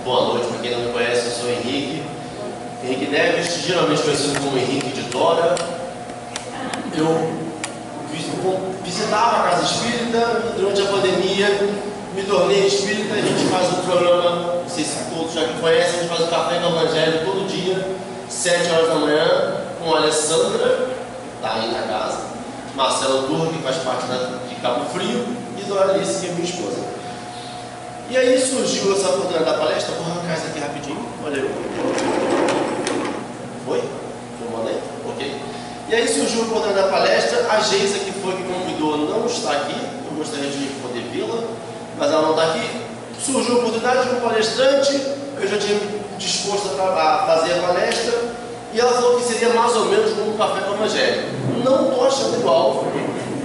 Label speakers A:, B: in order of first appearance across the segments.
A: Boa noite, para quem não me conhece, eu sou Henrique Neves, geralmente conhecido como Henrique de Dora. Eu visitava a casa espírita e durante a pandemia me tornei espírita. A gente faz um programa, não sei se todos já me conhecem, a gente faz o Café do Evangelho todo dia, 7 horas da manhã, com a Alessandra, está aí na casa, Marcelo Turra, que faz parte de Cabo Frio, e Doralice, que é minha esposa. E aí surgiu essa oportunidade da palestra. Vou arrancar isso aqui rapidinho. Olha eu. Foi? Eu mandei? Ok. E aí surgiu a oportunidade da palestra. A Geisa, que foi que convidou, não está aqui. Eu gostaria de poder vê-la, mas ela não está aqui. Surgiu a oportunidade de um palestrante. Eu já tinha me disposto a fazer a palestra. E ela falou que seria mais ou menos como um café do Evangelho. Não estou achando igual,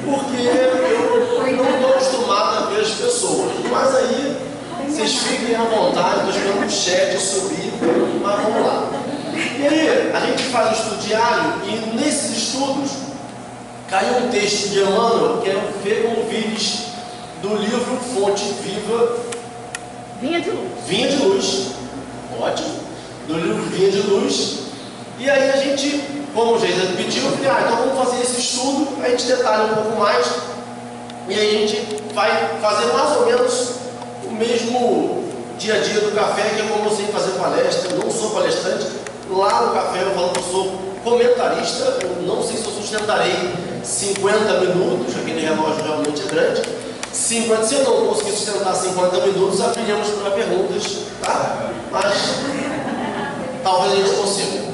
A: porque eu não estou acostumado a ver as pessoas. Mas aí vocês fiquem à vontade, estou esperando o chat subir, mas vamos lá. E aí, a gente faz o estudo diário e nesses estudos caiu um texto de Emmanuel, que é o Vê Como Vives, do livro Fonte Viva.
B: Vinha de Luz.
A: Vinha de Luz. Ótimo. Do livro Vinha de Luz. E aí a gente, como o Geisa pediu, eu falei, então vamos fazer esse estudo, a gente detalha um pouco mais, e aí a gente vai fazer mais ou menos o mesmo dia a dia do café, que é como eu sei fazer palestra. Eu não sou palestrante. Lá no café eu falo que eu sou comentarista. Eu não sei se eu sustentarei 50 minutos, aquele relógio realmente é grande. 50, se eu não conseguir sustentar 50 minutos, abriremos para perguntas, tá? Mas talvez a gente consiga.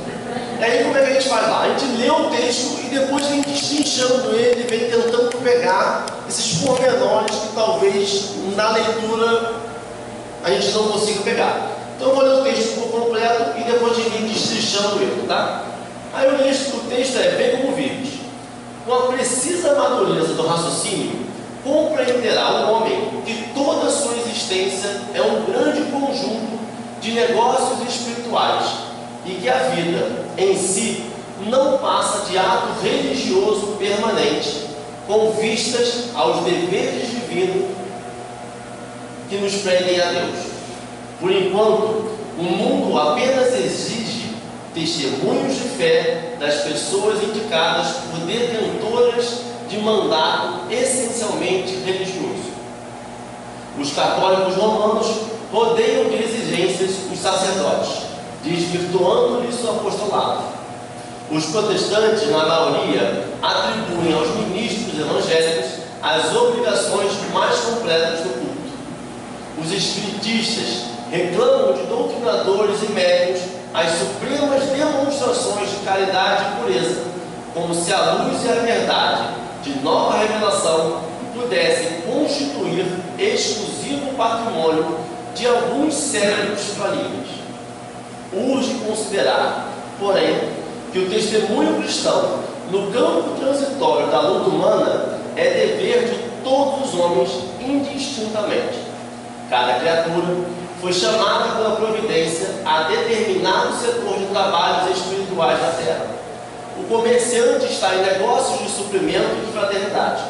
A: E aí como é que a gente faz lá? A gente lê o texto e depois vem destrinchando ele, vem tentando pegar esses pormenores que talvez na leitura a gente não consiga pegar. Então eu vou ler o texto por completo e depois a gente vem destrinchando ele, tá? Aí o texto é: Vê Como Vives. Com a precisa madureza do raciocínio, compreenderá o homem que toda a sua existência é um grande conjunto de negócios espirituais e que a vida em si não passa de ato religioso permanente, com vistas aos deveres divinos que nos prendem a Deus. Por enquanto, o mundo apenas exige testemunhos de fé das pessoas indicadas por detentoras de mandato essencialmente religioso. Os católicos romanos rodeiam de exigências os sacerdotes, desvirtuando-lhes o apostolado. Os protestantes, na maioria, atribuem aos ministros evangélicos as obrigações mais completas do culto. Os espiritistas reclamam de doutrinadores e médiuns as supremas demonstrações de caridade e pureza, como se a luz e a verdade de nova revelação pudessem constituir exclusivo patrimônio de alguns cérebros falíveis. Urge considerar, porém, que o testemunho cristão no campo transitório da luta humana é dever de todos os homens indistintamente. Cada criatura foi chamada pela providência a determinado setor de trabalhos espirituais da terra. O comerciante está em negócios de suprimento e de fraternidade.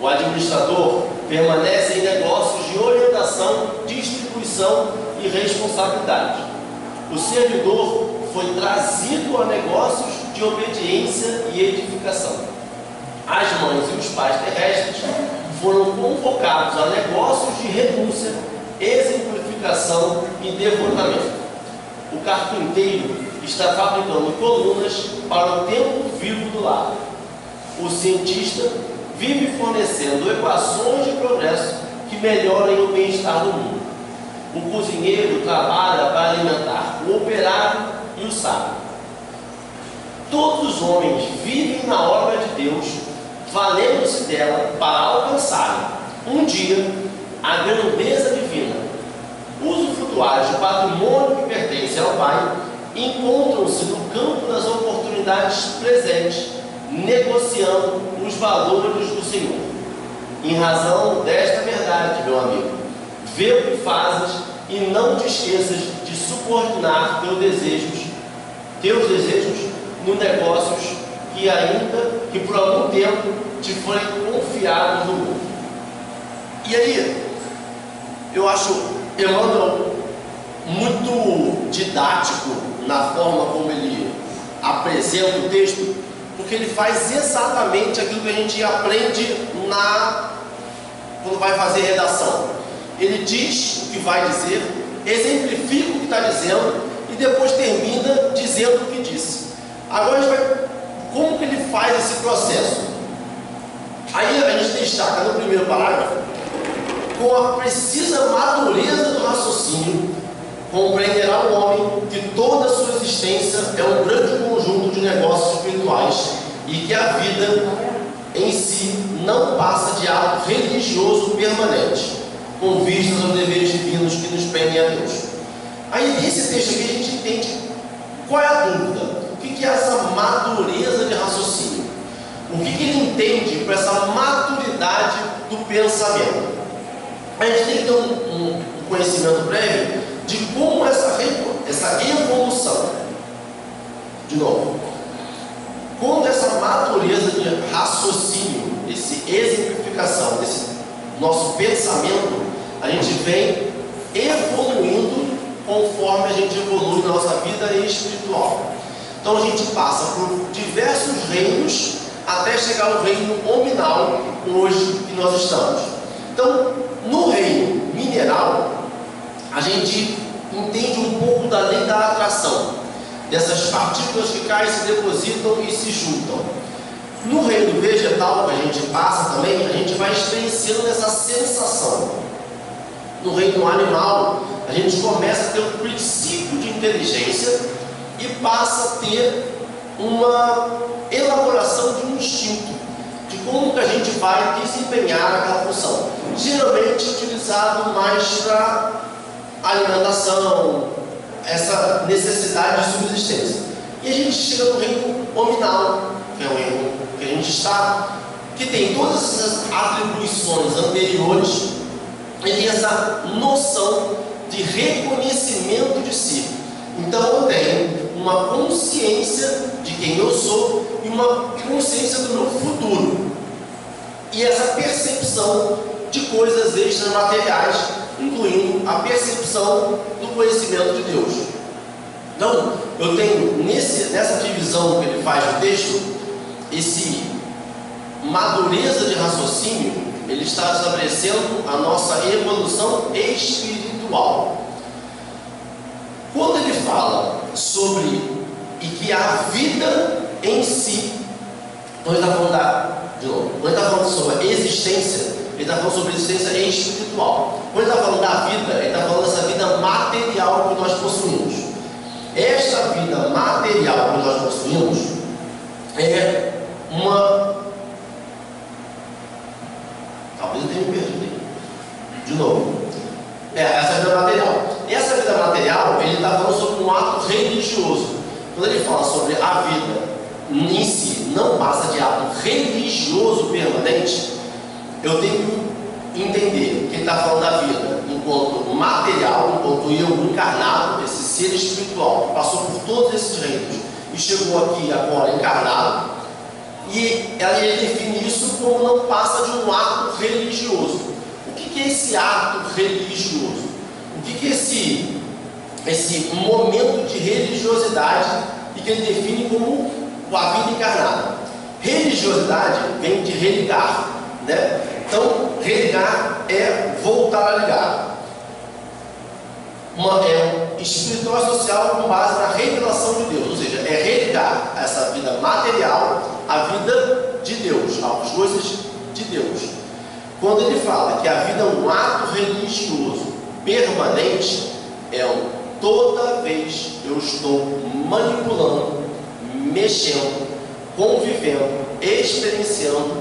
A: O administrador permanece em negócios de orientação, distribuição e responsabilidade. O servidor foi trazido a negócios de obediência e edificação. As mães e os pais terrestres foram convocados a negócios de renúncia, exemplificação e devotamento. O carpinteiro está fabricando colunas para o templo vivo do lar. O cientista vive fornecendo equações de progresso que melhorem o bem-estar do mundo. O cozinheiro trabalha para alimentar o operário e o sábio. Todos os homens vivem na obra de Deus, valendo-se dela para alcançarem, um dia, a grandeza divina. Os usufrutuários do patrimônio que pertence ao Pai encontram-se no campo das oportunidades presentes, negociando os valores do Senhor. Em razão desta verdade, meu amigo, vê o que fazes e não te esqueças de subordinar teus desejos nos negócios que por algum tempo te forem confiados no mundo. E aí, eu acho Emmanuel muito didático na forma como ele apresenta o texto, porque ele faz exatamente aquilo que a gente aprende quando vai fazer redação. Ele diz o que vai dizer, exemplifica o que está dizendo e depois termina dizendo o que disse. Agora a gente vai, como que ele faz esse processo? Aí a gente destaca no primeiro parágrafo: com a precisa madureza do raciocínio, compreenderá o homem que toda a sua existência é um grande conjunto de negócios espirituais e que a vida em si não passa de ato religioso permanente, com vistas aos deveres divinos que nos prendem a Deus. Aí nesse texto aqui a gente entende qual é a dúvida, o que é essa madureza de raciocínio, o que ele entende por essa maturidade do pensamento. A gente tem que ter um conhecimento prévio de como essa evolução, de novo, como essa natureza de raciocínio, essa exemplificação desse nosso pensamento, a gente vem evoluindo conforme a gente evolui na nossa vida espiritual. Então a gente passa por diversos reinos até chegar ao reino nominal hoje que nós estamos. Então, no reino mineral, a gente entende um pouco da lei da atração, dessas partículas que caem, se depositam e se juntam. No reino vegetal que a gente passa também, a gente vai experienciando essa sensação. No reino animal, a gente começa a ter um princípio de inteligência e passa a ter uma elaboração de um instinto, de como que a gente vai desempenhar aquela função, geralmente utilizado mais para alimentação, essa necessidade de subsistência. E a gente chega no reino nominal, que é o reino que a gente está, que tem todas essas atribuições anteriores, e tem essa noção de reconhecimento de si. Então eu tenho uma consciência de quem eu sou e uma consciência do meu futuro, e essa percepção de coisas extramateriais, incluindo a percepção do conhecimento de Deus. Então, eu tenho nessa divisão que ele faz do texto, esse madureza de raciocínio, ele está estabelecendo a nossa evolução espiritual. Quando ele fala sobre e que a vida em si, quando ele está falando sobre a existência, ele está falando sobre a existência espiritual. Quando ele está falando da vida, ele está falando dessa vida material que nós possuímos. Esta vida material que nós possuímos é uma... Talvez eu tenha me perdido aí. De novo. Essa vida material. Essa vida material, ele está falando sobre um ato religioso. Quando ele fala sobre a vida em si não passa de ato religioso permanente, eu tenho que entender que ele está falando da vida enquanto material, enquanto eu encarnado, esse ser espiritual que passou por todos esses reinos e chegou aqui agora encarnado, e ele define isso como não passa de um ato religioso. O que é esse ato religioso? O que é esse momento de religiosidade e que ele define como a vida encarnada? Religiosidade vem de religar, né? Então, religar é voltar a ligar. É um espiritual e social com base na revelação de Deus, ou seja, é religar essa vida material à vida de Deus, às coisas de Deus. Quando ele fala que a vida é um ato religioso permanente, toda vez eu estou manipulando, mexendo, convivendo, experienciando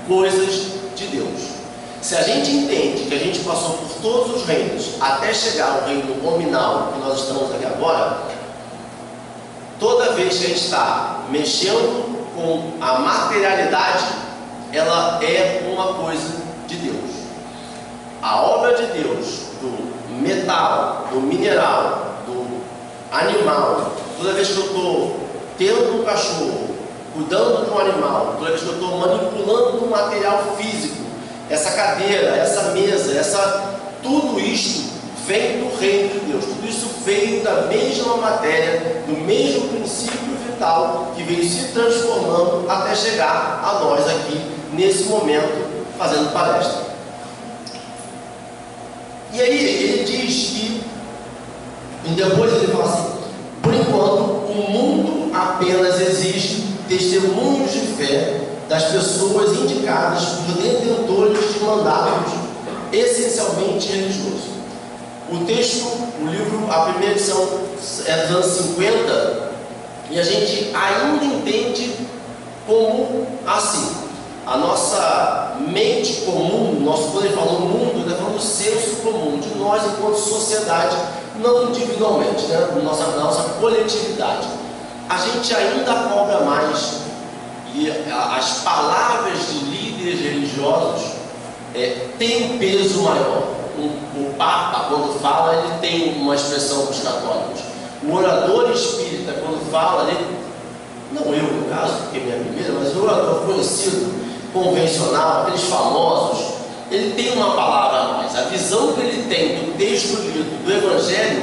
A: coisas de Deus. Se a gente entende que a gente passou por todos os reinos até chegar ao reino nominal que nós estamos aqui agora, toda vez que a gente está mexendo com a materialidade, ela é uma coisa de Deus. A obra de Deus, do metal, do mineral, do animal, toda vez que eu estou tendo um cachorro, cuidando de um animal, toda vez que eu estou manipulando um material físico, essa cadeira, essa mesa, tudo isto vem do reino de Deus, tudo isso veio da mesma matéria, do mesmo princípio vital, que veio se transformando até chegar a nós aqui, nesse momento, fazendo palestra. E aí ele diz que, e depois ele fala assim: por enquanto, o mundo apenas exige testemunhos de fé das pessoas indicadas por detentores de mandatos essencialmente religiosos. O texto, o livro, a primeira edição é dos anos 50, e a gente ainda entende como assim. A nossa mente comum, quando ele falou mundo, ele está falando do senso comum, de nós enquanto sociedade, não individualmente, né? nossa coletividade. A gente ainda cobra mais, e as palavras de líderes religiosos têm um peso maior. O Papa, quando fala, ele tem uma expressão para os católicos. O orador espírita, quando fala, ele, não eu no caso, porque é minha primeira, mas o orador conhecido, convencional, aqueles famosos, ele tem uma palavra a mais. A visão que ele tem do texto lido, do Evangelho,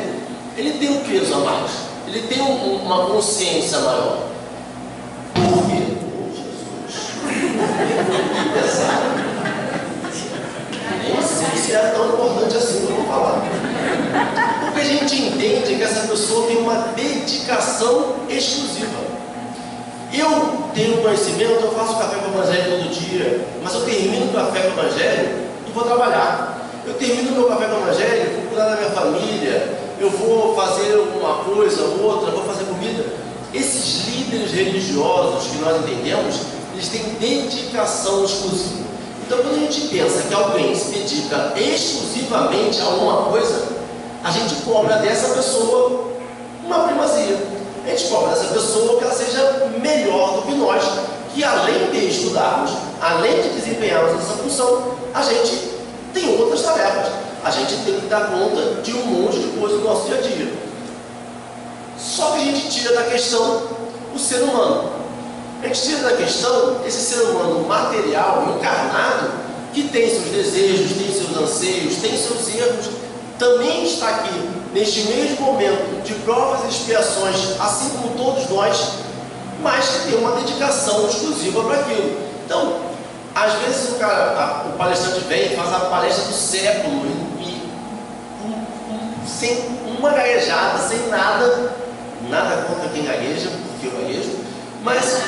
A: ele tem um peso a mais. Ele tem uma consciência maior. Por quê? Oh, Jesus! Pesado. Nem sei se é tão importante assim que eu vou falar. Porque a gente entende que essa pessoa tem uma dedicação exclusiva. Eu tenho conhecimento, eu faço café com o Evangelho todo dia, mas eu termino o café com o Evangelho e vou trabalhar. Eu termino o meu café com o Evangelho, vou cuidar da minha família, eu vou fazer uma coisa, outra, vou fazer comida. Esses líderes religiosos que nós entendemos, eles têm dedicação exclusiva. Então, quando a gente pensa que alguém se dedica exclusivamente a alguma coisa, a gente cobra dessa pessoa uma primazia. A gente cobra dessa pessoa que ela seja melhor do que nós, que além de estudarmos, além de desempenharmos essa função, a gente tem outras tarefas. A gente tem que dar conta de um monte de coisa no nosso dia a dia. Só que a gente tira da questão o ser humano. A gente tira da questão esse ser humano material, encarnado, que tem seus desejos, tem seus anseios, tem seus erros, também está aqui, neste mesmo momento de provas e expiações, assim como todos nós, mas que tem uma dedicação exclusiva para aquilo. Então, às vezes o palestrante vem e faz a palestra do século, sem uma gaguejada, sem nada contra quem gagueja, porque eu gaguejo, mas,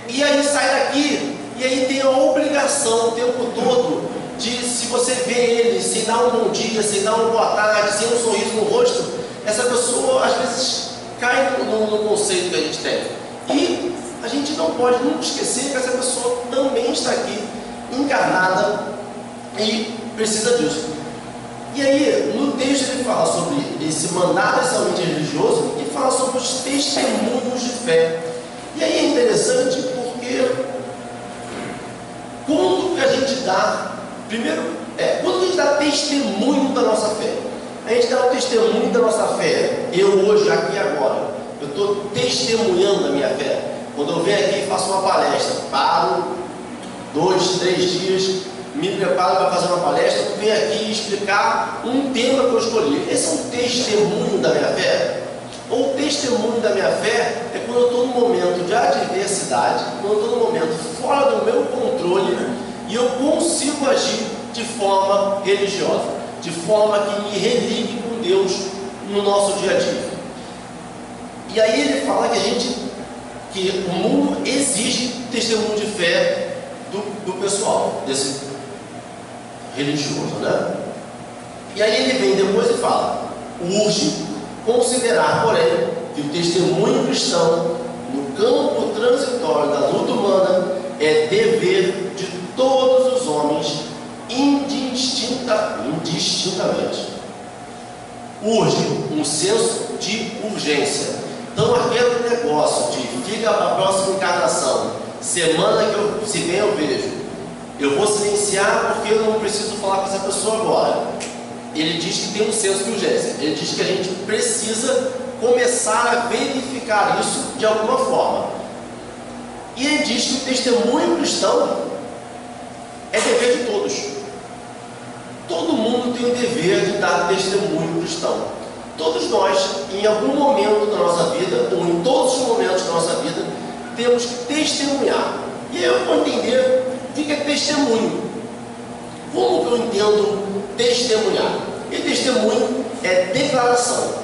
A: e aí sai daqui, e aí tem a obrigação o tempo todo, de se você vê ele sem dar um bom dia, sem dar uma boa tarde, sem um sorriso no rosto, essa pessoa às vezes cai no conceito que a gente tem. E a gente não pode nunca esquecer que essa pessoa também está aqui, encarnada, e precisa disso. E aí, no texto ele fala sobre esse mandato essencialmente religioso e fala sobre os testemunhos de fé. E aí é interessante porque quando que a gente dá, primeiro, quando que a gente dá testemunho da nossa fé? A gente dá o testemunho da nossa fé, eu hoje, aqui e agora, eu estou testemunhando a minha fé. Quando eu venho aqui e faço uma palestra, paro 2, 3 dias, me preparo para fazer uma palestra, eu venho aqui explicar um tema que eu escolhi. Esse é um testemunho da minha fé? Ou o testemunho da minha fé é quando eu estou num momento de adversidade, quando eu estou num momento fora do meu controle e eu consigo agir de forma religiosa, de forma que me religue com Deus no nosso dia a dia. E aí ele fala que o mundo exige testemunho de fé do pessoal, desse religioso, né? E aí ele vem depois e fala: urge considerar, porém, que o testemunho cristão no campo transitório da luta humana é dever de todos os homens indistintamente. Urge um senso de urgência. Então aquele negócio de fica para a próxima encarnação, semana que se vem eu vejo, eu vou silenciar porque eu não preciso falar com essa pessoa agora. Ele diz que tem um senso de urgência. Ele diz que a gente precisa começar a verificar isso de alguma forma. E ele diz que o testemunho cristão é dever de todos. Todo mundo tem o dever de dar testemunho cristão. Todos nós, em algum momento da nossa vida, ou em todos os momentos da nossa vida, temos que testemunhar. E aí eu vou entender o que é testemunho. Como que eu entendo testemunhar? E testemunho é declaração,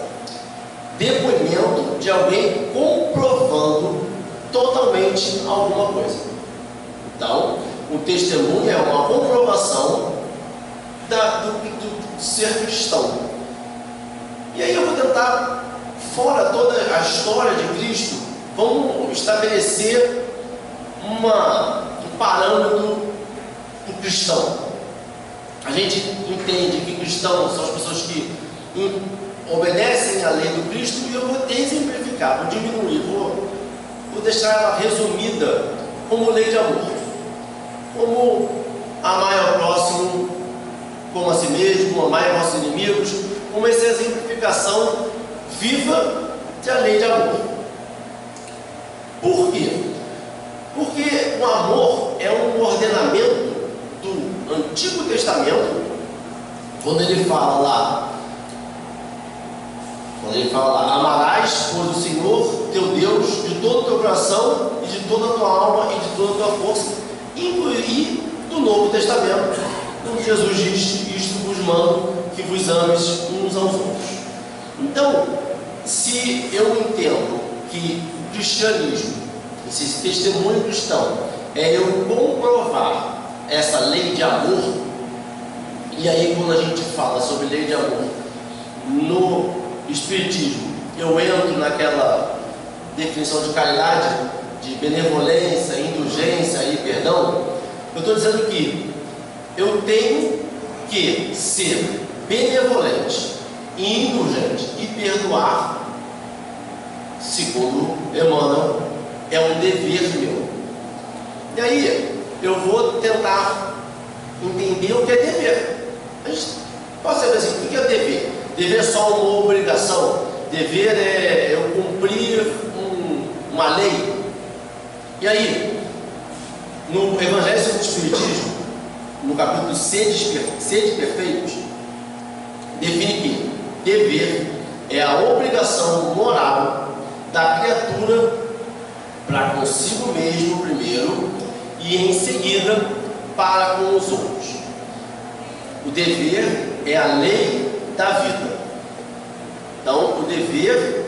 A: depoimento de alguém comprovando totalmente alguma coisa. Então, o testemunho é uma comprovação do ser cristão. E aí eu vou tentar, fora toda a história de Cristo, vamos estabelecer um parâmetro do cristão. A gente entende que cristãos são as pessoas que obedecem à lei do Cristo, e eu vou exemplificar, vou diminuir, vou deixar ela resumida como lei de amor, como amar ao próximo como a si mesmo, amar nossos inimigos, como essa exemplificação viva da lei de amor. Por quê? Porque o amor é um ordenamento do Antigo Testamento, quando ele fala lá, amarás, pois, o Senhor teu Deus de todo o teu coração e de toda a tua alma e de toda a tua força, e do Novo Testamento, quando Jesus diz: isto vos mando, que vos ames uns aos outros. Então, se eu entendo que o cristianismo, esse testemunho cristão, é eu comprovar essa lei de amor, e aí quando a gente fala sobre lei de amor no Espiritismo, eu entro naquela definição de caridade, de benevolência, indulgência e perdão. Eu estou dizendo que eu tenho que ser benevolente, indulgente e perdoar, segundo Emmanuel, é um dever meu. E aí eu vou tentar entender o que é dever. A gente pode saber assim, o que é dever? Dever é só uma obrigação. Dever é eu cumprir uma lei. E aí, no Evangelho segundo o Espiritismo, no capítulo Sede Perfeitos, define que dever é a obrigação moral da criatura para consigo mesmo primeiro e em seguida para com os outros. O dever é a lei da vida. Então, o dever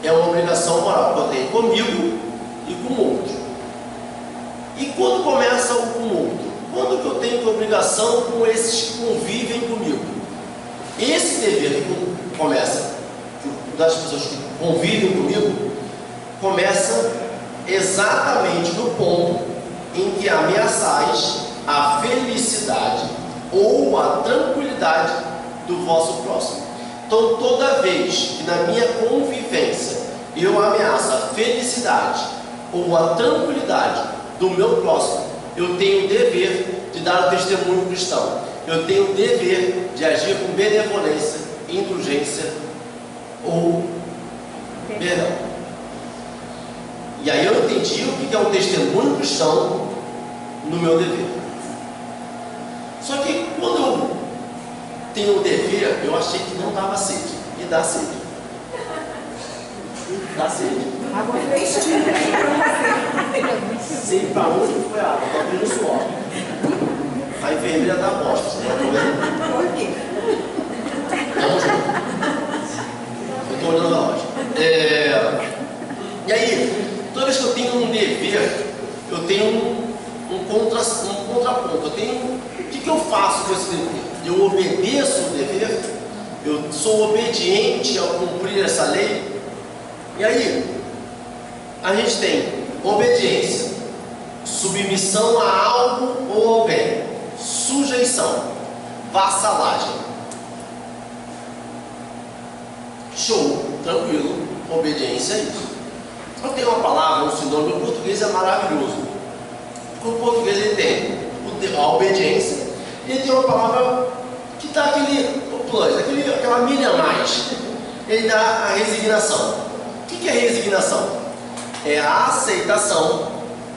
A: é uma obrigação moral que eu tenho comigo e com o outro. E quando começa o com o outro? Quando que eu tenho obrigação com esses que convivem comigo? Esse dever que começa das pessoas que convivem comigo, começa exatamente no ponto em que ameaçais a felicidade ou a tranquilidade do vosso próximo. Então, toda vez que na minha convivência eu ameaço a felicidade ou a tranquilidade do meu próximo, eu tenho o dever de dar o testemunho cristão. Eu tenho o dever de agir com benevolência, indulgência ou perdão. E aí eu entendi o que é um testemunho cristão no meu dever. Só que quando eu tenho o dever, eu achei que não dava sede. E dá sede. Dá sede.
B: Água fresca.
A: Sei para onde foi a água, está abrindo suor. A enfermeira dá bosta, você vai comer.
B: Por quê?
A: Vamos junto. Eu estou olhando a loja. E aí, toda vez que eu tenho um dever, eu tenho um contraponto. Eu tenho. O que eu faço com esse dever? Eu obedeço o dever? Eu sou obediente ao cumprir essa lei? E aí, a gente tem obediência, submissão a algo ou alguém, sujeição, vassalagem. Show, tranquilo, obediência é isso. Eu tenho uma palavra, um sinônimo, o português é maravilhoso. O português ele tem a obediência, e ele tem uma palavra que dá aquele plus, aquela milha a mais. Ele dá a resignação. O que é resignação? É a aceitação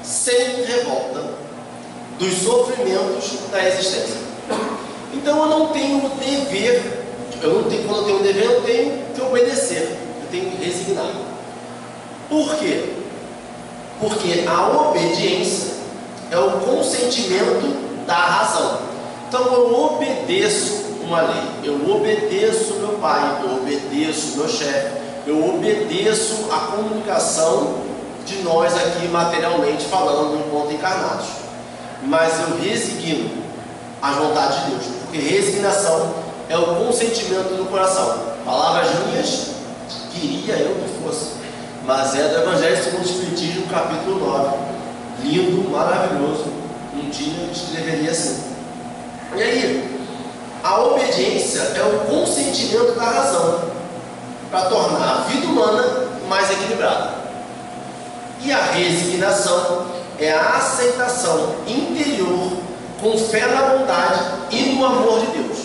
A: sem revolta dos sofrimentos da existência. Então eu não tenho o dever, Quando eu tenho um dever, eu tenho que obedecer, eu tenho que resignar. Por quê? Porque a obediência é o consentimento da razão. Então eu obedeço uma lei, eu obedeço meu pai, eu obedeço meu chefe, eu obedeço a comunicação de nós aqui materialmente falando enquanto encarnados. Mas eu resigno a vontade de Deus, porque resignação é o consentimento do coração. Palavras minhas, queria eu que fosse, mas é do Evangelho segundo o Espiritismo, capítulo 9. Lindo, maravilhoso. Um dia eu escreveria assim. E aí, a obediência é o consentimento da razão para tornar a vida humana mais equilibrada. E a resignação é a aceitação interior com fé na bondade e no amor de Deus.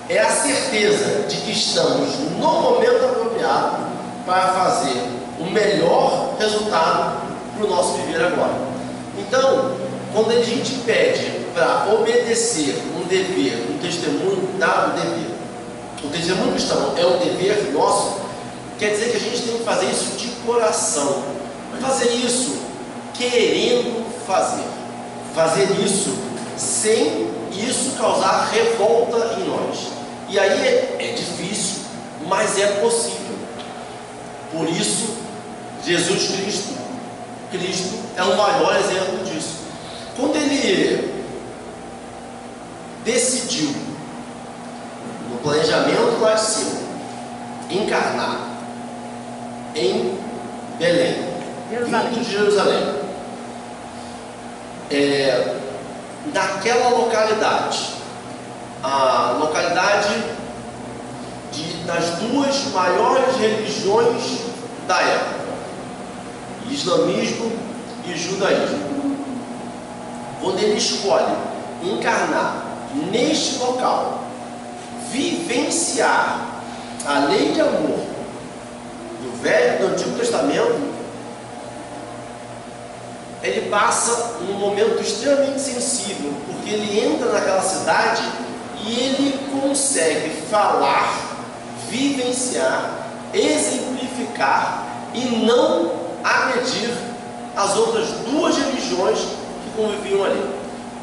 A: É a certeza de que estamos no momento apropriado para fazer o melhor resultado para o nosso viver agora. Então, quando a gente pede para obedecer um dever, um testemunho dado dever, o testemunho cristão é um dever nosso, quer dizer que a gente tem que fazer isso de coração, fazer isso querendo fazer isso sem isso causar revolta em nós. E aí é difícil, mas é possível. Por isso, Jesus Cristo é o maior exemplo disso. Quando ele decidiu, no planejamento lá de cima, encarnar em Belém, vindo de Jerusalém, naquela localidade, a localidade das duas maiores religiões da época, islamismo e judaísmo. Quando ele escolhe encarnar neste local, vivenciar a lei de amor do Velho e do Antigo Testamento, ele passa um momento extremamente sensível, porque ele entra naquela cidade e ele consegue falar, vivenciar, exemplificar e não agredir as outras duas religiões que conviviam ali.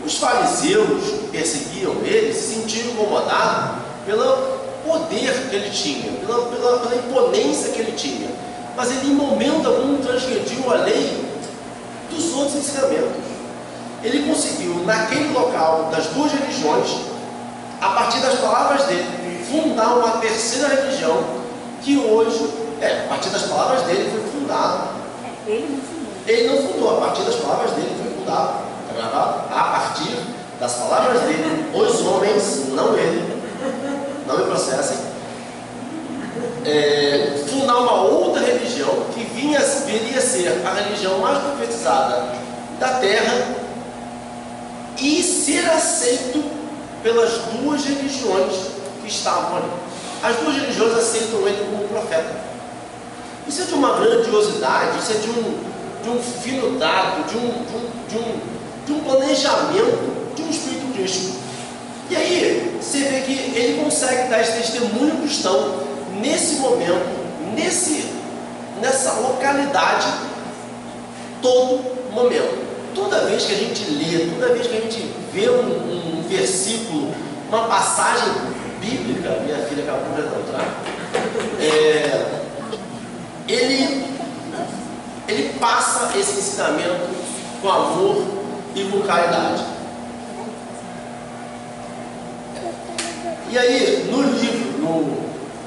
A: Os fariseus que perseguiam ele se sentiam incomodados pelo poder que ele tinha, pela imponência que ele tinha, mas ele em momento algum transgrediu a lei dos outros ensinamentos. Ele conseguiu, naquele local das duas religiões, a partir das palavras dele, fundar uma terceira religião que hoje, a partir das palavras dele foi fundado. Ele não fundou, a partir das palavras dele foi fundado. Está gravado? A partir das palavras dele, os homens, não ele, não me processem, fundar uma outra religião que viria a ser a religião mais profetizada da terra e ser aceito pelas duas religiões que estavam ali. As duas religiões aceitam ele como profeta. Isso é de uma grandiosidade, isso é de um fino tato, de um planejamento, de um espírito crístico. E aí, você vê que ele consegue dar esse testemunho cristão nesse momento, nessa localidade, todo momento. Toda vez que a gente lê, toda vez que a gente vê um versículo, uma passagem bíblica, minha filha acabou de entrar, ele passa esse ensinamento com amor e com caridade. E aí, no livro, no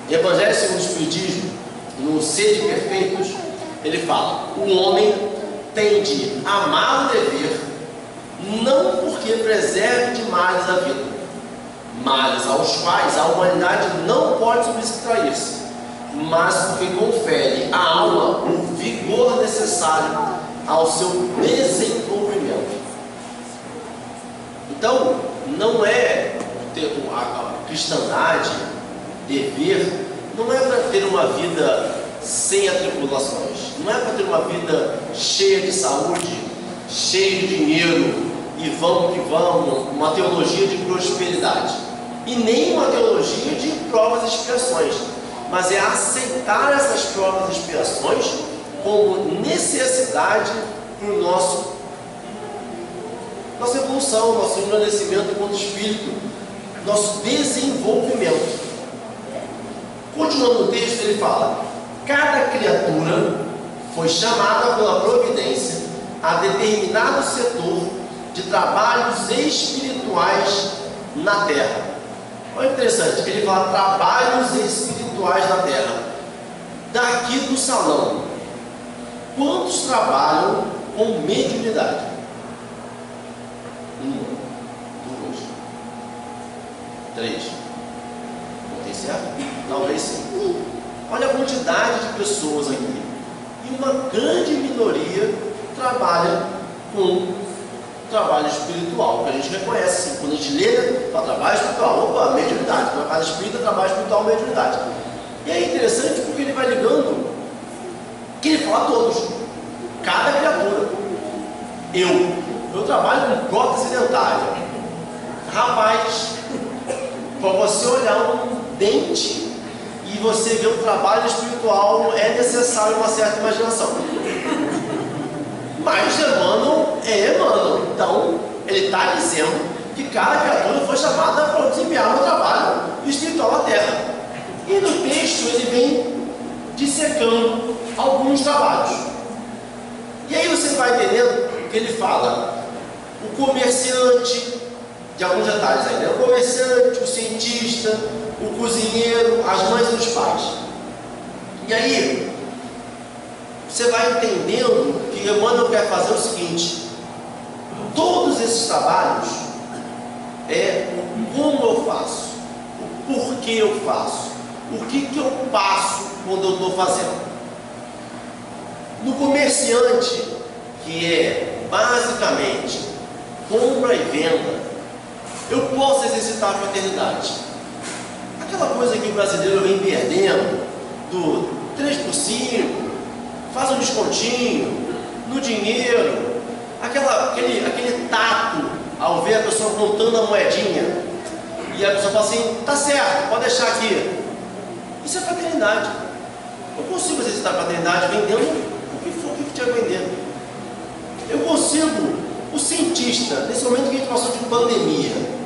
A: Evangelho segundo o Espiritismo, no Sede Perfeitos, ele fala: o homem tem de amar o dever, não porque preserve de males a vida, males aos quais a humanidade não pode subtrair-se, mas porque confere à alma o vigor necessário ao seu desenvolvimento. Então, não é a cristandade, dever, não é para ter uma vida sem atribulações, não é para ter uma vida cheia de saúde, cheia de dinheiro e vamos que vamos, uma teologia de prosperidade. e nem uma teologia de provas e expiações, mas é aceitar essas provas e expiações como necessidade para o nossa evolução, nosso engrandecimento enquanto espírito, nosso desenvolvimento. Continuando no texto, ele fala: cada criatura foi chamada pela providência a determinado setor de trabalhos espirituais na terra. Olha que interessante, ele fala trabalhos espirituais na terra. Daqui do salão, quantos trabalham com mediunidade? 1, 2, 3. Não tem certo? Talvez sim. Olha a quantidade de pessoas aqui. E uma grande minoria trabalha com trabalho espiritual, que a gente reconhece assim. Quando a gente lê, fala trabalho espiritual, opa, mediunidade. Trabalho espírita, trabalho espiritual, mediunidade. E é interessante porque ele vai ligando, que ele fala a todos, cada criatura. Eu trabalho com prótese dentária. Rapaz, para você olhar um dente e você ver o trabalho espiritual, é necessário uma certa imaginação. Mas emanam. Então, ele está dizendo que cada criatura foi chamada para desempenhar um trabalho espiritual na terra. E no texto ele vem dissecando alguns trabalhos. E aí você vai entendendo que ele fala o comerciante, de alguns detalhes aí, né? O comerciante, o cientista, o cozinheiro, as mães e os pais. E aí você vai entendendo que Emmanuel quer fazer o seguinte: todos esses trabalhos é o como eu faço, o porquê eu faço, o que eu passo quando eu estou fazendo. No comerciante, que é basicamente compra e venda, eu posso exercitar a fraternidade. Aquela coisa que o brasileiro vem perdendo, do 3 por 5, faz um descontinho no dinheiro, aquele tato ao ver a pessoa contando a moedinha, e a pessoa fala assim: tá certo, pode deixar aqui. Isso é fraternidade. Eu consigo exercitar a fraternidade vendendo o que for que estiver vendendo. Eu consigo, o cientista, nesse momento que a gente passou de pandemia,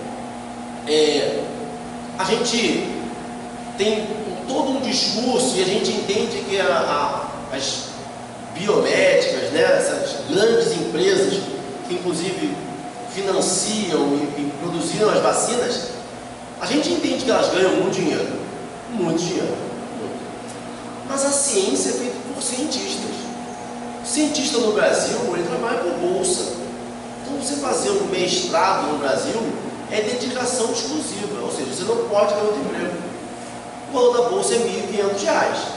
A: a gente tem todo um discurso e a gente entende que as biomédicas, né, essas grandes empresas que inclusive financiam e produziram as vacinas, a gente entende que elas ganham muito dinheiro, muito. Mas a ciência é feita por cientistas. O cientista no Brasil, ele trabalha por bolsa. Então você fazer um mestrado no Brasil é dedicação exclusiva, ou seja, você não pode ter outro emprego. O valor da bolsa é R$ 1.500.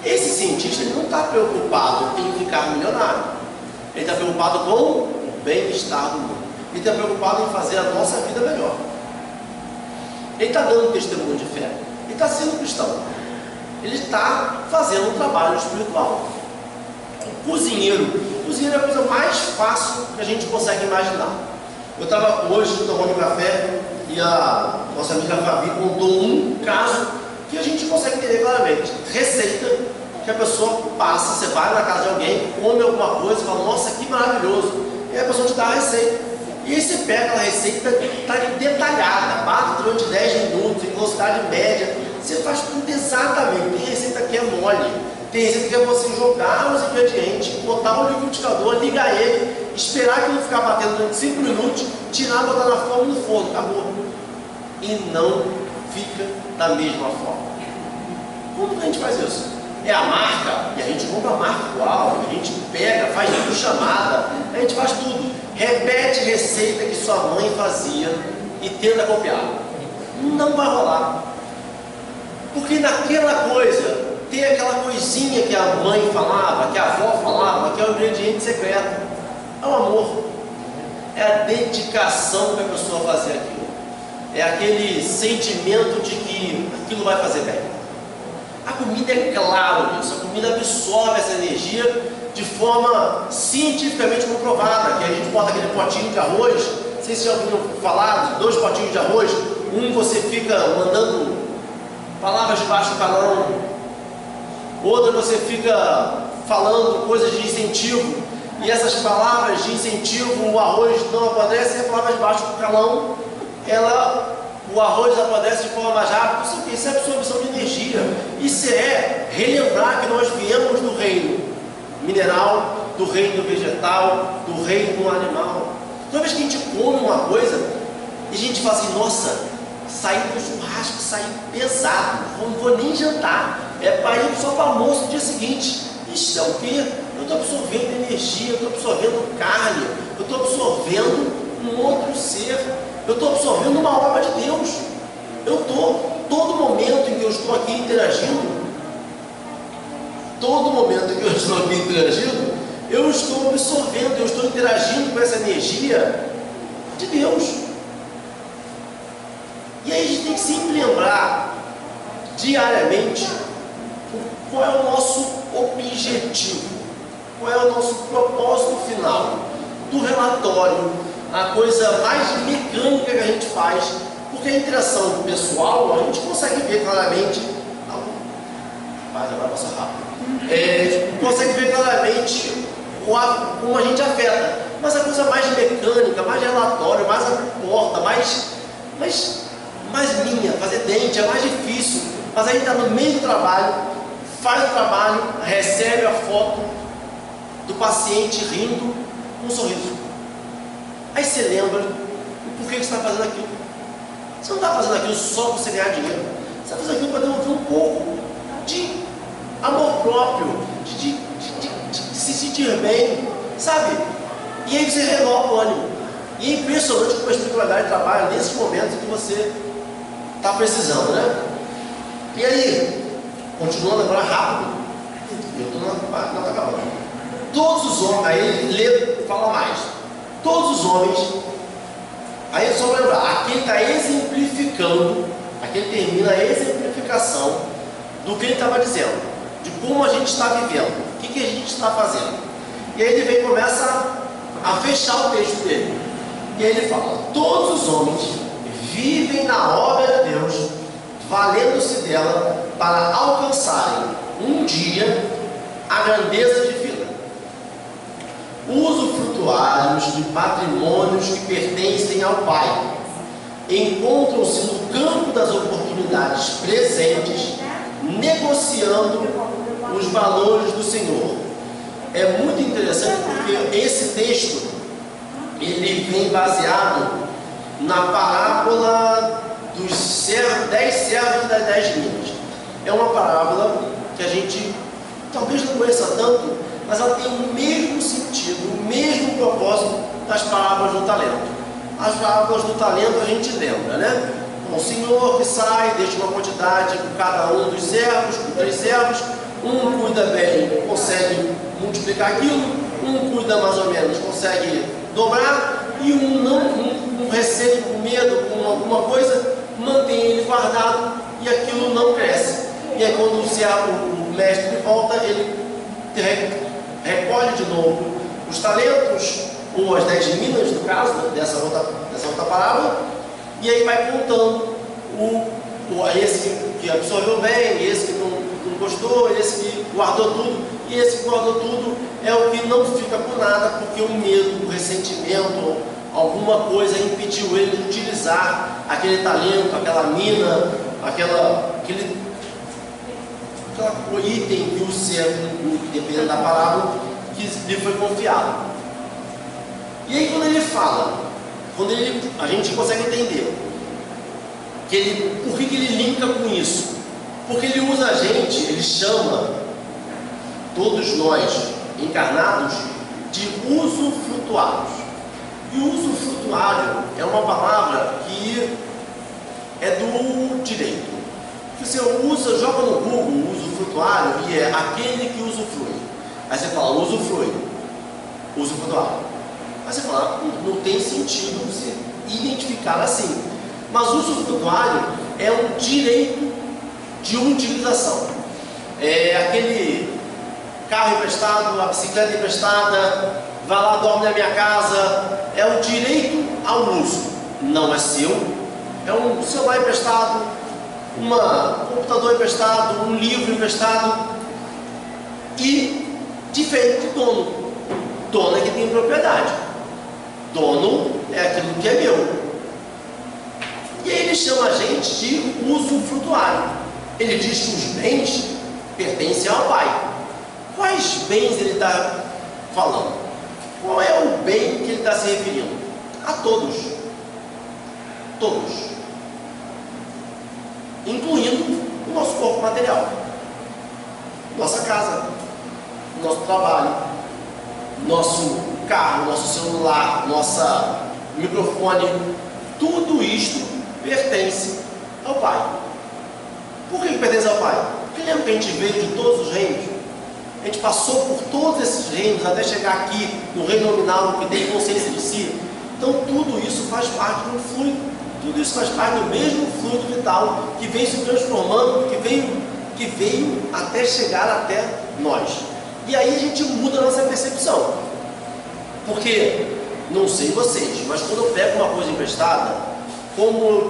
A: Esse cientista, ele não está preocupado em ficar milionário. Ele está preocupado com o bem-estar do mundo. Ele está preocupado em fazer a nossa vida melhor. Ele está dando testemunho de fé. Ele está sendo cristão. Ele está fazendo um trabalho espiritual. O cozinheiro é a coisa mais fácil que a gente consegue imaginar. Eu estava hoje tomando um café e a nossa amiga Fabi contou um caso que a gente consegue entender claramente. Receita que a pessoa passa, você vai na casa de alguém, come alguma coisa e fala: nossa, que maravilhoso. E aí a pessoa te dá a receita. E aí você pega aquela receita, está detalhada, bate durante 10 minutos, em velocidade média. Você faz tudo exatamente. Tem receita que é mole, tem receita que é você jogar os ingredientes, botar o liquidificador, ligar ele, esperar aquilo ficar batendo durante 5 minutos, tirar, botar na forma no forno, acabou. E não fica da mesma forma. Como que a gente faz isso? É a marca, e a gente compra a marca igual, a gente pega, faz videochamada, a gente faz tudo. Repete receita que sua mãe fazia e tenta copiar. Não vai rolar. Porque naquela coisa, tem aquela coisinha que a mãe falava, que a avó falava, que é o ingrediente secreto. É o amor. É a dedicação que a pessoa fazer aquilo. É aquele sentimento de que aquilo vai fazer bem. A comida é claro nisso. A comida absorve essa energia de forma cientificamente comprovada. Que a gente bota aquele potinho de arroz. Não sei se já ouviram falar de 2 potinhos de arroz. Um você fica mandando palavras de baixo calão, outra você fica falando coisas de incentivo, e essas palavras de incentivo, o arroz não apodrece, e a palavra de baixo calão, o arroz apodrece de forma mais rápida. Isso é absorção de energia. Isso é relembrar que nós viemos do reino mineral, do reino vegetal, do reino animal. Toda vez que a gente come uma coisa e a gente fala assim, nossa, saí do churrasco, saí pesado, não vou nem jantar, é para ir só para almoço no dia seguinte. Isso é o quê? Eu estou absorvendo energia, eu estou absorvendo carne, eu estou absorvendo um outro ser, eu estou absorvendo uma obra de Deus. Eu estou, todo momento em que eu estou aqui interagindo, eu estou absorvendo, eu estou interagindo com essa energia de Deus. E aí a gente tem que sempre lembrar diariamente qual é o nosso objetivo, qual é o nosso propósito final do relatório, a coisa mais mecânica que a gente faz, porque a interação pessoal a gente consegue ver claramente, agora passa rápido, consegue ver claramente como a gente afeta, mas a coisa mais mecânica, mais relatório, mais a porta, mais linha, fazer dente é mais difícil, mas aí está no meio do trabalho, faz o trabalho, recebe a foto do paciente rindo com um sorriso. Aí você lembra o porquê que você está fazendo aquilo. Você não está fazendo aquilo só para você ganhar dinheiro, você está fazendo aquilo para devolver um pouco de amor próprio, de se sentir bem, sabe? E aí você renova o ânimo. E é impressionante como a espiritualidade trabalha nesses momentos que você está precisando, né? E aí, continuando agora rápido, eu estou não acabando. Todos os homens, aí ele fala mais. Todos os homens, aí é só lembrar, aqui ele está exemplificando, aqui ele termina a exemplificação do que ele estava dizendo, de como a gente está vivendo, o que a gente está fazendo. E aí ele vem e começa a fechar o texto dele. E aí ele fala: todos os homens vivem na obra de Deus, valendo-se dela para alcançarem um dia a grandeza divina. Usufrutuários de patrimônios que pertencem ao Pai, encontram-se no campo das oportunidades presentes, negociando os valores do Senhor. É muito interessante porque esse texto ele vem baseado na parábola dos 10 servos e das 10 minas. É uma parábola que a gente talvez não conheça tanto, mas ela tem o mesmo sentido, o mesmo propósito das parábolas do talento. As parábolas do talento a gente lembra, né? O senhor que sai, deixa uma quantidade com cada um dos servos, com 3 servos, um cuida bem, consegue multiplicar aquilo, um cuida mais ou menos, consegue dobrar, e um receio, com medo, com alguma coisa, mantém ele guardado e aquilo não cresce. E aí quando o mestre volta, ele recolhe de novo os talentos, ou as 10 minas, no caso, dessa outra parábola, e aí vai contando esse que absorveu bem, esse que não gostou, esse que guardou tudo, e esse que guardou tudo é o que não fica por nada, porque o medo, o ressentimento, alguma coisa impediu ele de utilizar aquele talento, aquela mina, aquele item que o servo, dependendo da palavra, que lhe foi confiado. E aí quando ele fala, a gente consegue entender por que ele linka com isso? Porque ele usa a gente, ele chama todos nós encarnados de usufrutuários. E usufrutuário é uma palavra que é do direito. Você usa, joga no Google usufrutuário e é aquele que usufrui. Aí você fala usufrui, usufrutuário. Aí você fala, não tem sentido se identificar assim. Mas usufrutuário é um direito de utilização. É aquele carro emprestado, a bicicleta emprestada, vai lá, dorme na minha casa. É o direito ao uso. Não é seu, é um celular emprestado, um computador emprestado, um livro emprestado, e diferente de dono. Dono é que tem propriedade. Dono é aquilo que é meu. E aí ele chama a gente de usufrutuário. Ele diz que os bens pertencem ao pai. Quais bens ele está falando? Qual é o bem que ele está se referindo? A todos. Todos. Incluindo o nosso corpo material. Nossa casa. Nosso trabalho. Nosso carro, nosso celular, nosso microfone. Tudo isto pertence ao pai. Por que pertence ao pai? Porque lembra que a gente veio de todos os reinos? A gente passou por todos esses reinos até chegar aqui no reino nominal, que tem consciência de si. Então tudo isso faz parte de um fluido. Tudo isso faz parte do mesmo fluido vital que vem se transformando, que veio até chegar até nós. E aí a gente muda a nossa percepção. Porque, não sei vocês, mas quando eu pego uma coisa emprestada, como eu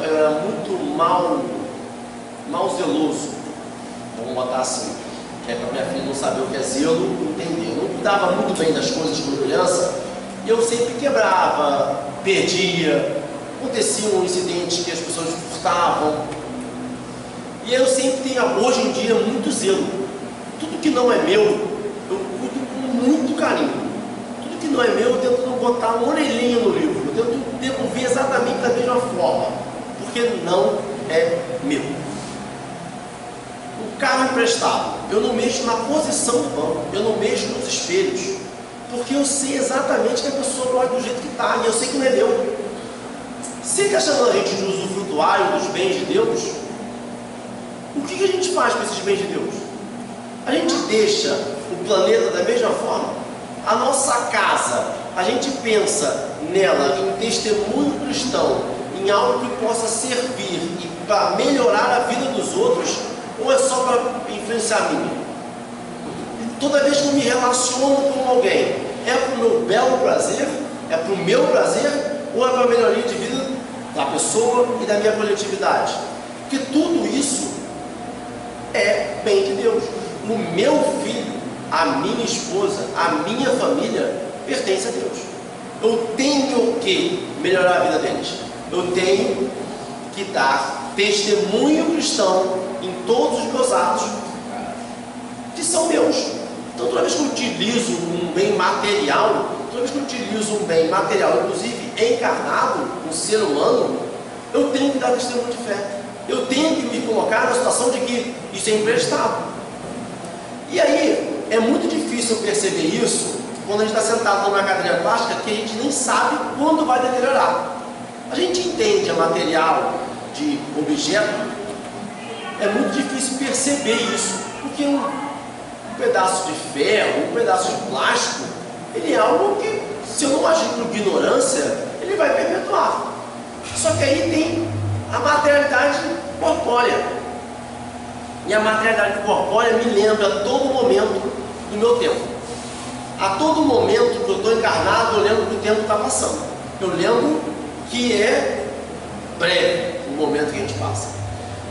A: era muito mal zeloso, vamos botar assim, que é para minha filha não saber o que é zelo, entender. Eu não cuidava muito bem das coisas quando criança, e eu sempre quebrava, perdia, aconteciam incidentes que as pessoas furtavam, e eu sempre tenho, hoje em dia, muito zelo. Tudo que não é meu, eu cuido com muito carinho. Tudo que não é meu, eu tento não botar uma orelhinha no livro, eu tento devolver exatamente da mesma forma, porque não é meu. O carro emprestado, eu não mexo na posição do banco, eu não mexo nos espelhos, porque eu sei exatamente que a pessoa gosta do jeito que está, e eu sei que não é meu. Se ele está chamando a gente de usufrutuário dos bens de Deus, o que a gente faz com esses bens de Deus? A gente deixa o planeta da mesma forma? A nossa casa, a gente pensa nela em testemunho cristão, em algo que possa servir e para melhorar a vida dos outros, ou é só para influenciar a mim? Toda vez que eu me relaciono com alguém, é para o meu belo prazer? É para o meu prazer? Ou é para a melhoria de vida da pessoa e da minha coletividade? Porque tudo isso é bem de Deus. O meu filho, a minha esposa, a minha família pertence a Deus. Eu tenho que melhorar a vida deles. Eu tenho que dar testemunho cristão em todos os meus atos que são meus. Então toda vez que eu utilizo um bem material, inclusive encarnado, um ser humano, eu tenho que dar testemunho de fé. Eu tenho que me colocar na situação de que isso é emprestado. E aí, é muito difícil perceber isso quando a gente está sentado numa cadeira plástica que a gente nem sabe quando vai deteriorar. A gente entende a material de objeto, é muito difícil perceber isso, porque um pedaço de ferro, um pedaço de plástico, ele é algo que, se eu não agir com ignorância, ele vai perpetuar. Só que aí tem a materialidade corpórea. E a materialidade corpórea me lembra a todo momento do meu tempo. A todo momento que eu estou encarnado, eu lembro que o tempo está passando. Eu lembro que é breve o momento que a gente passa.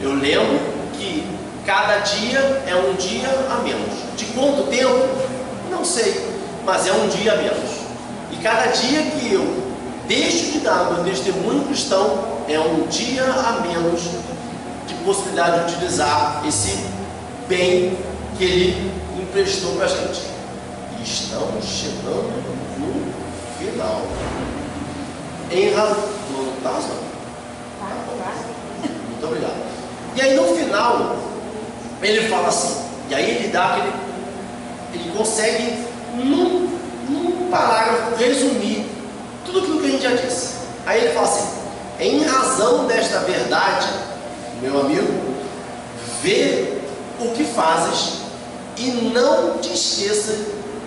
A: Eu lembro que cada dia é um dia a menos. De quanto tempo? Não sei, mas é um dia a menos. E cada dia que eu deixo de dar meu testemunho cristão é um dia a menos de possibilidade de utilizar esse bem que ele emprestou para a gente. E estamos chegando no final. Em razão. Não está, muito obrigado. E aí no final, ele fala assim, e aí ele dá aquele. Ele consegue, num parágrafo, resumir tudo aquilo que a gente já disse. Aí ele fala assim: em razão desta verdade, meu amigo, vê o que fazes e não te esqueça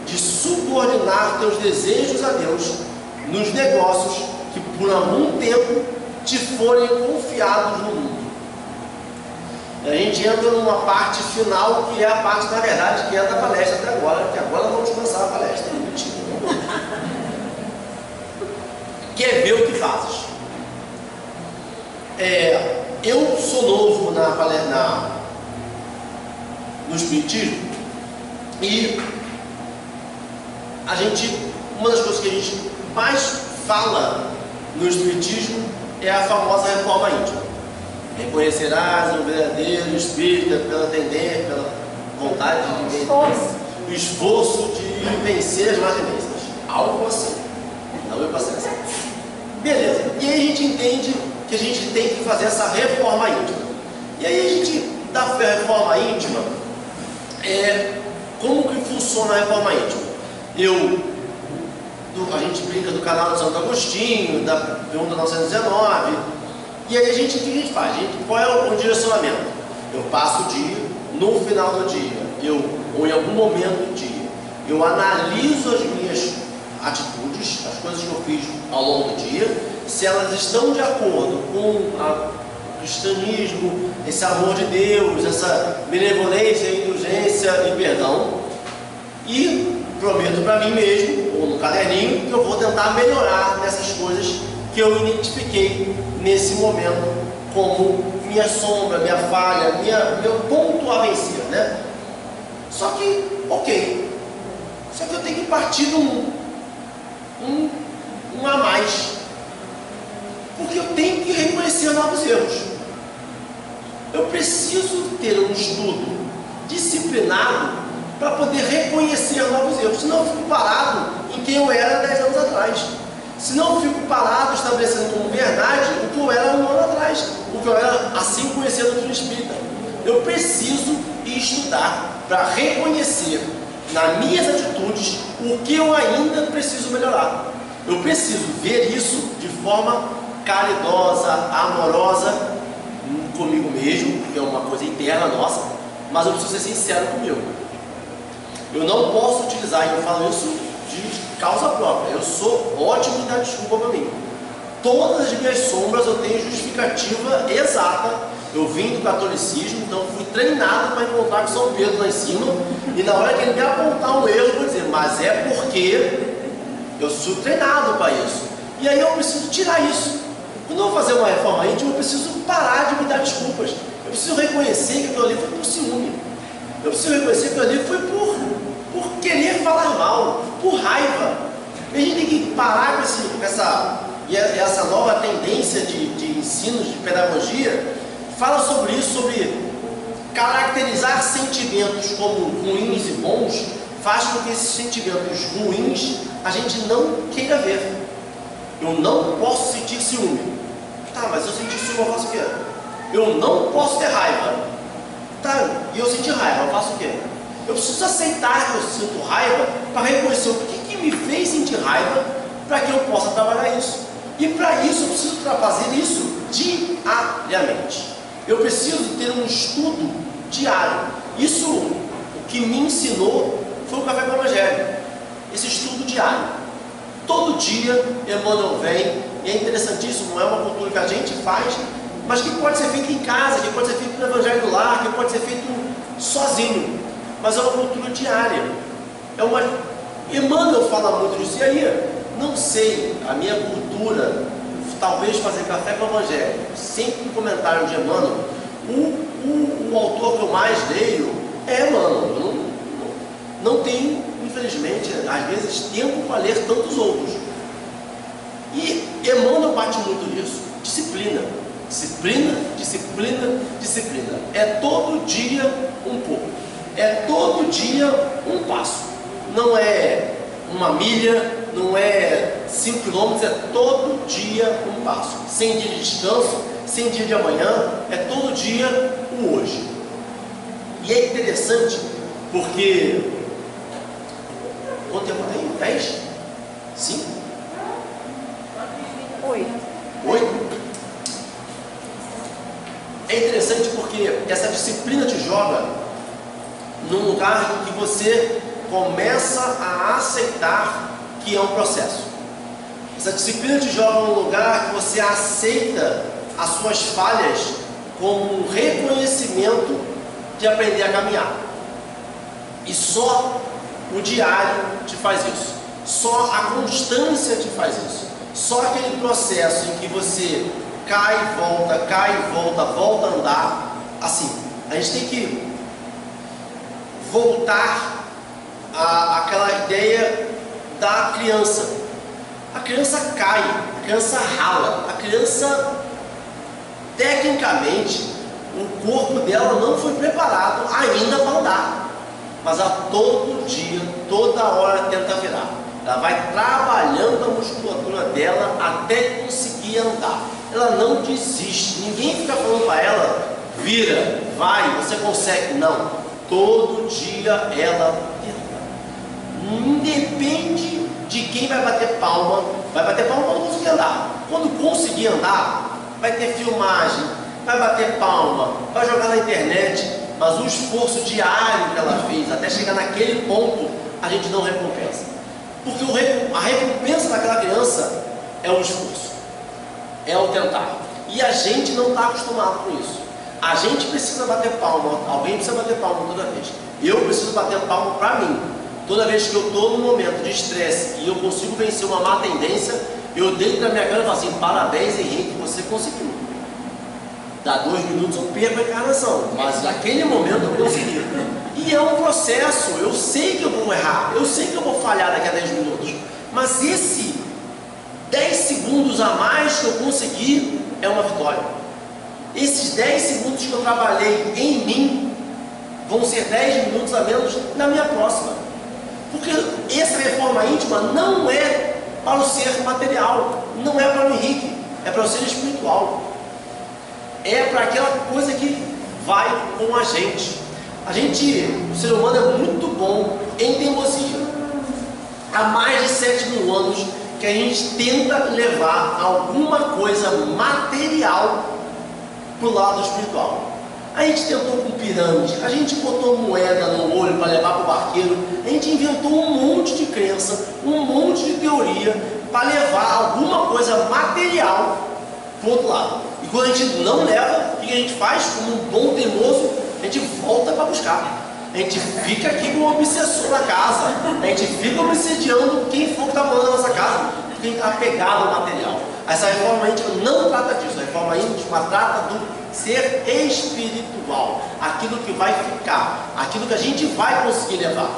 A: de subordinar teus desejos a Deus nos negócios que por algum tempo te forem confiados no mundo. A gente entra numa parte final, que é a parte, na verdade, que é da palestra até agora, que agora vamos começar a palestra. Que é ver o que fazes. eu sou novo no espiritismo e uma das coisas que a gente mais fala no espiritismo é a famosa reforma íntima. Reconhecerás o verdadeiro espírita pela tendência, pela vontade de viver, o esforço de vencer as más tendências. Algo assim. Não é paciência. Beleza. E aí a gente entende que a gente tem que fazer essa reforma íntima. E aí a gente, da reforma íntima, como que funciona a reforma íntima? A gente brinca do canal do Santo Agostinho, da pergunta 919, e aí o que a gente faz? Qual é o direcionamento? Eu passo o dia, no final do dia, ou em algum momento do dia, eu analiso as minhas atitudes, as coisas que eu fiz ao longo do dia, se elas estão de acordo com o cristianismo, esse amor de Deus, essa benevolência, indulgência e perdão, e prometo para mim mesmo, ou no caderninho, que eu vou tentar melhorar nessas coisas que eu identifiquei nesse momento como minha sombra, minha falha, meu ponto a vencer, né? Só que, só que eu tenho que partir de um a mais, porque eu tenho que reconhecer novos erros. Eu preciso ter um estudo disciplinado para poder reconhecer novos erros, senão eu fico parado em quem eu era 10 anos atrás. Senão eu fico parado estabelecendo como verdade o que eu era 1 ano atrás, o que eu era assim conhecendo o doutrina espírita. Eu preciso estudar para reconhecer nas minhas atitudes o que eu ainda preciso melhorar. Eu preciso ver isso de forma caridosa, amorosa comigo mesmo, que é uma coisa interna nossa, mas eu preciso ser sincero comigo. Eu não posso utilizar, e eu falo isso de causa própria, eu sou ótimo em dar desculpa para mim. Todas as minhas sombras eu tenho justificativa exata. Eu vim do catolicismo, então fui treinado para encontrar com São Pedro lá em cima, e na hora que ele me apontar um erro, eu vou dizer, mas é porque eu sou treinado para isso. E aí eu preciso tirar isso. Quando eu vou fazer uma reforma íntima, eu preciso parar de me dar desculpas. Eu preciso reconhecer que aquilo ali foi por ciúme. Eu preciso reconhecer que aquilo ali foi por querer falar mal, por raiva. E a gente tem que parar com essa nova tendência de ensino, de pedagogia. Fala sobre isso, sobre caracterizar sentimentos como ruins e bons, faz com que esses sentimentos ruins a gente não queira ver. Eu não posso sentir ciúme. Tá, mas eu senti ciúme, eu faço o quê? Eu não posso ter raiva. Tá, e eu senti raiva, eu faço o quê? Eu preciso aceitar que eu sinto raiva para reconhecer o que me fez sentir raiva para que eu possa trabalhar isso. E para isso eu preciso fazer isso diariamente. Eu preciso ter um estudo diário. Isso, o que me ensinou foi o Café com o Evangelho. Esse estudo diário. Todo dia Emmanuel vem, e é interessantíssimo, não é uma cultura que a gente faz, mas que pode ser feito em casa, que pode ser feito no Evangelho do Lar, que pode ser feito sozinho. Mas é uma cultura diária. Emmanuel fala muito disso. E aí, não sei, a minha cultura, talvez fazer Café com o Evangelho, sempre um comentário de Emmanuel, o autor que eu mais leio é Emmanuel. Eu não tenho, infelizmente, às vezes, tempo para ler tantos outros. E Emmanuel bate muito nisso. Disciplina. Disciplina, disciplina, disciplina. É todo dia um pouco. É todo dia um passo. Não é uma milha, não é 5 quilômetros, é todo dia um passo. Sem dia de descanso, sem dia de amanhã, é todo dia um hoje. E é interessante porque... Quanto tempo tem? 10? 5? 8? É interessante porque essa disciplina te joga num lugar em que você começa a aceitar que é um processo. Essa disciplina te joga num lugar que você aceita as suas falhas como um reconhecimento de aprender a caminhar. E só o diário te faz isso. Só a constância te faz isso. Só aquele processo em que você cai e volta, volta a andar. Assim, a gente tem que voltar àquela ideia da criança. A criança cai, a criança rala, a criança, tecnicamente, o corpo dela não foi preparado ainda para andar, mas ela todo dia, toda hora tenta virar. Ela vai trabalhando a musculatura dela até conseguir andar. Ela não desiste, ninguém fica falando para ela, vira, vai, você consegue. Não, todo dia ela tenta. Independe de quem vai bater palma quando conseguir andar. Quando conseguir andar, vai ter filmagem, vai bater palma, vai jogar na internet, mas o esforço diário que ela fez até chegar naquele ponto, a gente não recompensa. Porque a recompensa daquela criança é o esforço, é o tentar. E a gente não está acostumado com isso. A gente precisa bater palma, alguém precisa bater palma toda vez. Eu preciso bater palma para mim. Toda vez que eu estou num momento de estresse e eu consigo vencer uma má tendência, eu deito na minha cama e falo assim, parabéns Henrique, você conseguiu. Dá 2 minutos eu perco a encarnação, mas naquele momento eu consegui. E é um processo, eu sei que eu vou errar, eu sei que eu vou falhar daqui a 10 minutos, mas esse 10 segundos a mais que eu consegui é uma vitória. Esses 10 segundos que eu trabalhei em mim vão ser 10 minutos a menos na minha próxima. Porque essa reforma íntima não é para o ser material, não é para o Henrique, é para o ser espiritual. É para aquela coisa que vai com a gente. O ser humano é muito bom em teimosia. Há mais de 7.000 anos que a gente tenta levar alguma coisa material para o lado espiritual. A gente tentou com pirâmide, a gente botou moeda no olho para levar para o barqueiro, a gente inventou um monte de crença, um monte de teoria para levar alguma coisa material para o outro lado. E quando a gente não leva, o que a gente faz? Como um bom teimoso, a gente volta para buscar. A gente fica aqui com um obsessor na casa, a gente fica obsediando quem for que está morando na nossa casa, porque a gente está apegado ao material. Essa reforma íntima não trata disso, a reforma íntima trata do ser espiritual, aquilo que vai ficar, aquilo que a gente vai conseguir levar.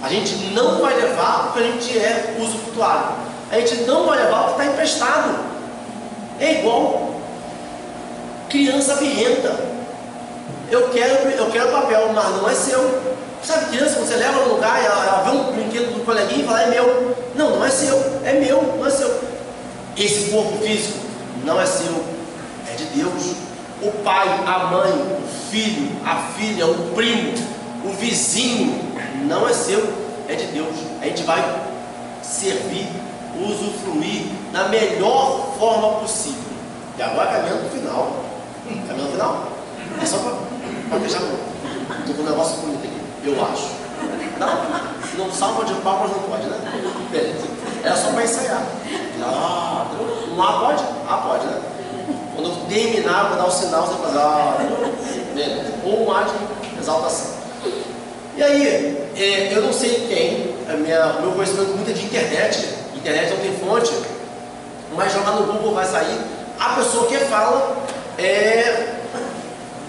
A: A gente não vai levar porque a gente é usufrutuário, a gente não vai levar porque está emprestado. É igual criança birrenta. Eu quero papel, mas não é seu. Sabe criança, você leva no lugar e ela vê um brinquedo do coleguinha e fala, é meu. Não, não é seu, é meu, não é seu. Esse corpo físico não é seu, é de Deus. O pai, a mãe, o filho, a filha, o primo, o vizinho, não é seu, é de Deus. A gente vai servir, usufruir da melhor forma possível. E agora caminhando no final. Caminhando no final. É só para deixar bom. Estou com um negócio bonito aqui, eu acho. Não salva de palmas, não pode, né? Beleza. Era só para ensaiar. Não pode? Pode, né? Quando eu terminar, eu vou dar o sinal, você faz, beleza. Ou um ar de exaltação. E aí, eu não sei quem, o meu conhecimento muito é de internet não tem fonte, mas jogar no Google vai sair. A pessoa que fala é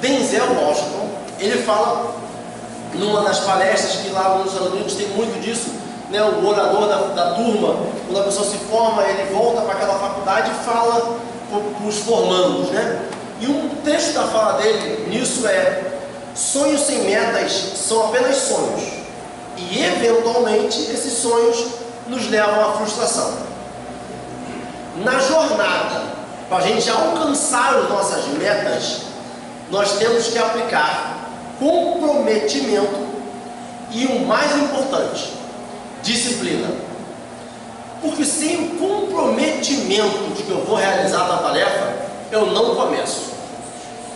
A: Denzel Washington. Ele fala numa das palestras que lá nos Estados Unidos tem muito disso, né? O orador da turma, quando a pessoa se forma, ele volta para aquela faculdade e fala para os formandos, né? E um trecho da fala dele nisso é: sonhos sem metas são apenas sonhos, e eventualmente esses sonhos nos levam à frustração. Na jornada, para a gente alcançar as nossas metas, nós temos que aplicar comprometimento e, o mais importante, disciplina. Porque sem o comprometimento de que eu vou realizar a tarefa, eu não começo.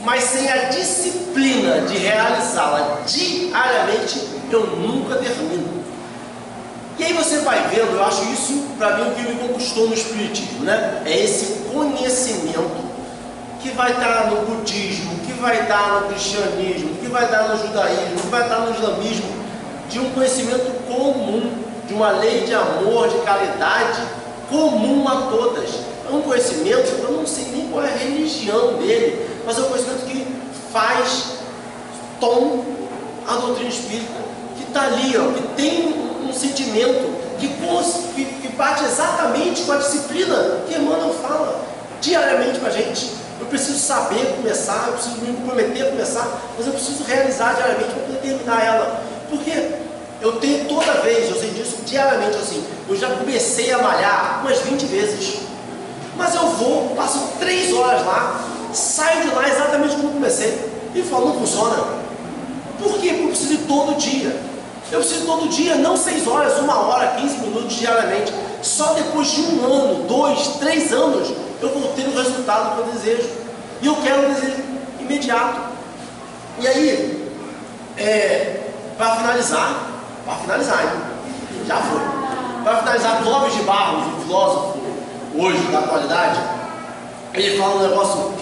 A: Mas sem a disciplina de realizá-la diariamente, eu nunca termino. E aí você vai vendo, eu acho isso, para mim, o que me conquistou no Espiritismo, né? É esse conhecimento que vai estar no budismo, que vai estar no cristianismo, que vai estar no judaísmo, que vai estar no islamismo, de um conhecimento comum, de uma lei de amor, de caridade, comum a todas. É um conhecimento, eu não sei nem qual é a religião dele, mas é um conhecimento que faz tom à doutrina espírita, que está ali, ó, que tem um sentimento, que bate exatamente com a disciplina que Emmanuel fala diariamente para a gente. Eu preciso saber começar, eu preciso me comprometer a começar, mas eu preciso realizar diariamente para poder terminar ela. Porque eu tenho toda vez, eu sei disso diariamente, assim, eu já comecei a malhar umas 20 vezes, mas eu vou, passo 3 horas lá, saio de lá exatamente como comecei e falo, não funciona. Por quê? Porque eu preciso ir todo dia. Eu preciso todo dia, não 6 horas, 1 hora, 15 minutos diariamente. Só depois de 1 ano, 2, 3 anos, eu vou ter o resultado que eu desejo. E eu quero um desejo imediato. E aí, para finalizar, hein? Já foi. Para finalizar, Clóvis de Barros, um filósofo hoje da atualidade, ele fala um negócio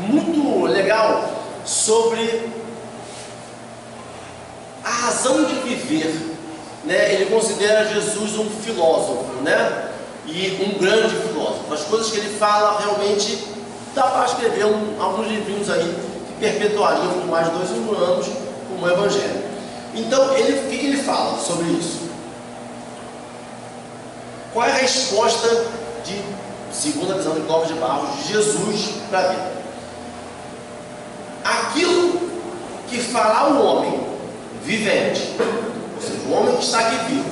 A: muito legal sobre a razão de viver, né? Ele considera Jesus um filósofo, né? E um grande filósofo. As coisas que ele fala realmente dá para escrever alguns livrinhos aí que perpetuariam por mais de 2.000 anos como o Evangelho. Então, o que ele fala sobre isso? Qual é a resposta de, segundo a visão de Clóvis de Barros, de Jesus para a vida? Aquilo que fará o homem vivente, ou seja, o homem que está aqui vivo,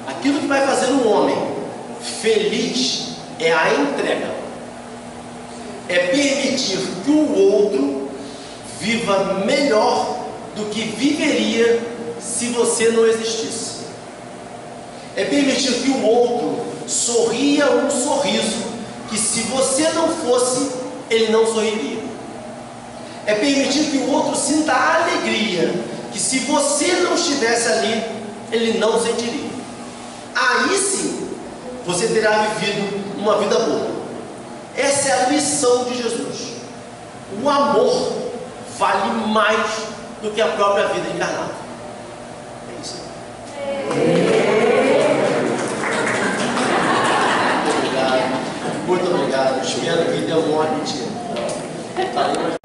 A: aquilo que vai fazer um homem feliz é a entrega, é permitir que o outro viva melhor do que viveria se você não existisse, é permitir que o outro sorria um sorriso que se você não fosse, ele não sorriria, é permitir que o outro sinta a alegria que se você não estivesse ali, ele não sentiria. Aí sim, você terá vivido uma vida boa. Essa é a lição de Jesus. O amor vale mais do que a própria vida encarnada. É isso. Muito obrigado. Muito obrigado. Espero que dê uma ótima mentira.